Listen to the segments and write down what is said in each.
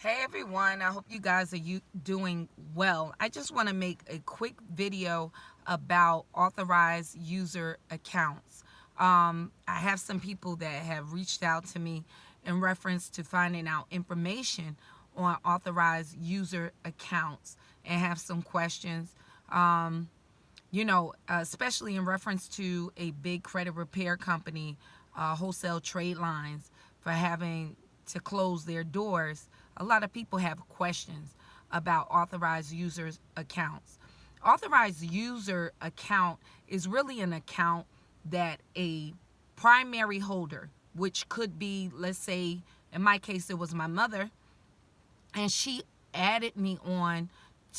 Hey everyone, I hope you guys are doing well. I just want to make a quick video about authorized user accounts. I have some people that have reached out to me in reference to finding out information on authorized user accounts and have some questions. Especially in reference to a big credit repair company, Wholesale Trade lines, for having to close their doors. A lot of people have questions about authorized users accounts. Authorized user account is really an account that a primary holder, which could be, let's say, in my case, it was my mother, and she added me on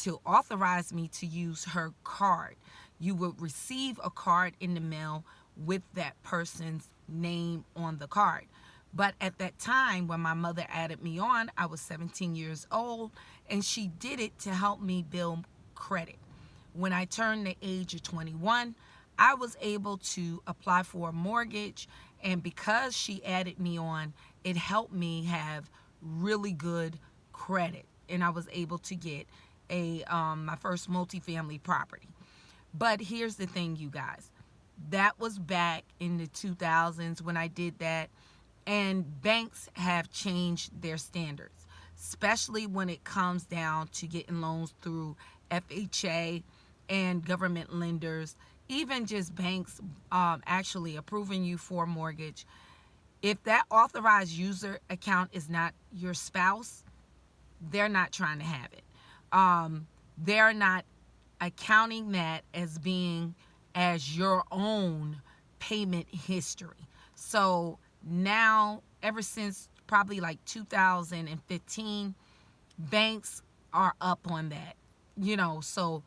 to authorize me to use her card. You would receive a card in the mail with that person's name on the card. But at that time, when my mother added me on, I was 17 years old, and she did it to help me build credit. When I turned the age of 21, I was able to apply for a mortgage, and because she added me on, it helped me have really good credit, and I was able to get a my first multifamily property. But here's the thing, you guys. That was back in the 2000s when I did that, and banks have changed their standards, especially when it comes down to getting loans through FHA and government lenders, even just banks actually approving you for a mortgage. If that authorized user account is not your spouse, they're not trying to have it. They're not accounting that as being as your own payment history. So now, ever since probably like 2015, banks are up on that. So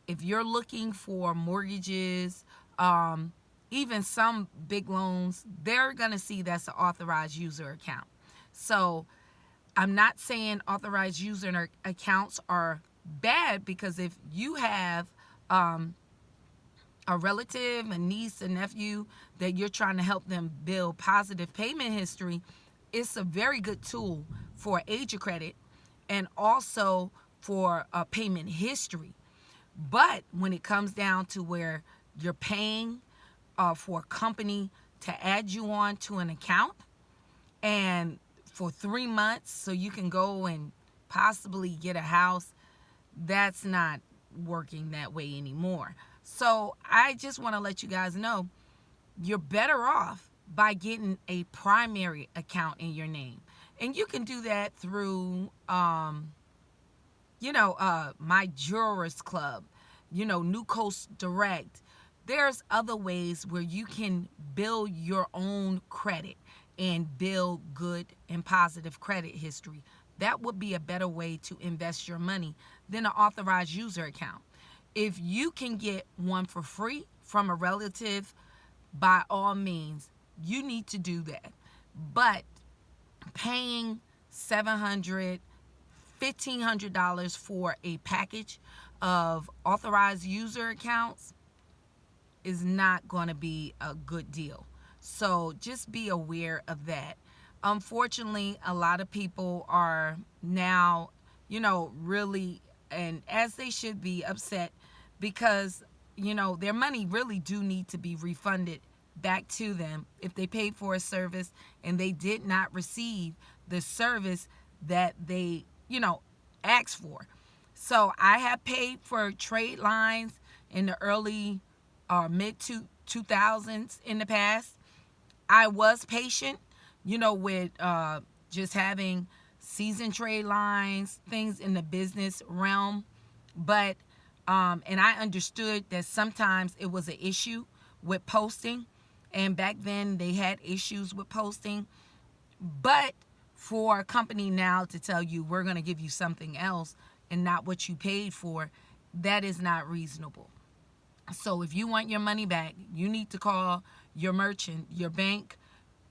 if you're looking for mortgages, even some big loans, they're going to see that's an authorized user account. So I'm not saying authorized user accounts are bad, because if you have a relative, a niece, a nephew that you're trying to help them build positive payment history, it's a very good tool for age of credit and also for a payment history. But when it comes down to where you're paying for a company to add you on to an account, and for 3 months so you can go and possibly get a house, that's not working that way anymore. So I just want to let you guys know you're better off by getting a primary account in your name. And you can do that through, my Jurors Club, New Coast Direct. There's other ways where you can build your own credit and build good and positive credit history. That would be a better way to invest your money than an authorized user account. If you can get one for free from a relative, by all means, you need to do that. But paying $700, $1,500 for a package of authorized user accounts is not going to be a good deal. So just be aware of that. Unfortunately, a lot of people are now, really, and as they should be, upset because, their money really do need to be refunded back to them if they paid for a service and they did not receive the service that they, asked for. So I have paid for trade lines in the early or mid 2000s in the past. I was patient, with just having season trade lines, things in the business realm. But, and I understood that sometimes it was an issue with posting. And back then they had issues with posting. But for a company now to tell you, we're going to give you something else and not what you paid for, that is not reasonable. So if you want your money back, you need to call your merchant, your bank.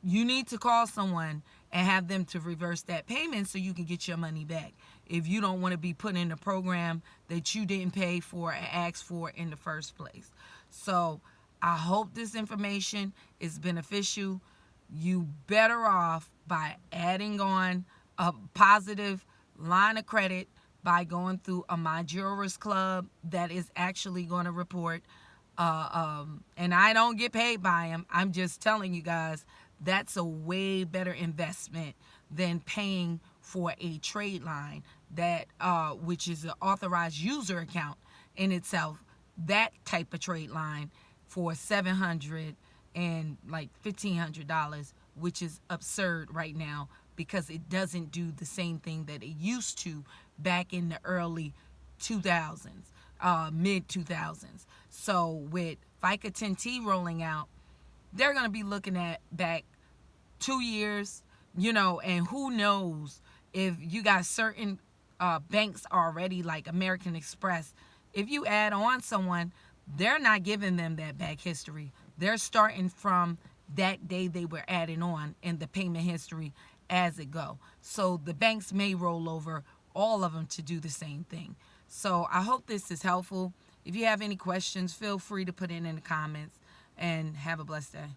You need to call someone and have them to reverse that payment so you can get your money back. If you don't want to be put in a program that you didn't pay for and ask for in the first place. So I hope this information is beneficial. You better off by adding on a positive line of credit by going through a My Jurors Club that is actually going to report. And I don't get paid by them. I'm just telling you guys that's a way better investment than paying for a trade line that which is an authorized user account in itself. That type of trade line for $700 and like $1,500, which is absurd right now because it doesn't do the same thing that it used to back in the early 2000s, mid 2000s. So with FICA 10T rolling out, they're going to be looking at back 2 years, and who knows if you got certain banks already like American Express. If you add on someone, they're not giving them that back history. They're starting from that day they were adding on and the payment history as it go. So the banks may roll over all of them to do the same thing. So I hope this is helpful. If you have any questions, feel free to put it in the comments, and have a blessed day.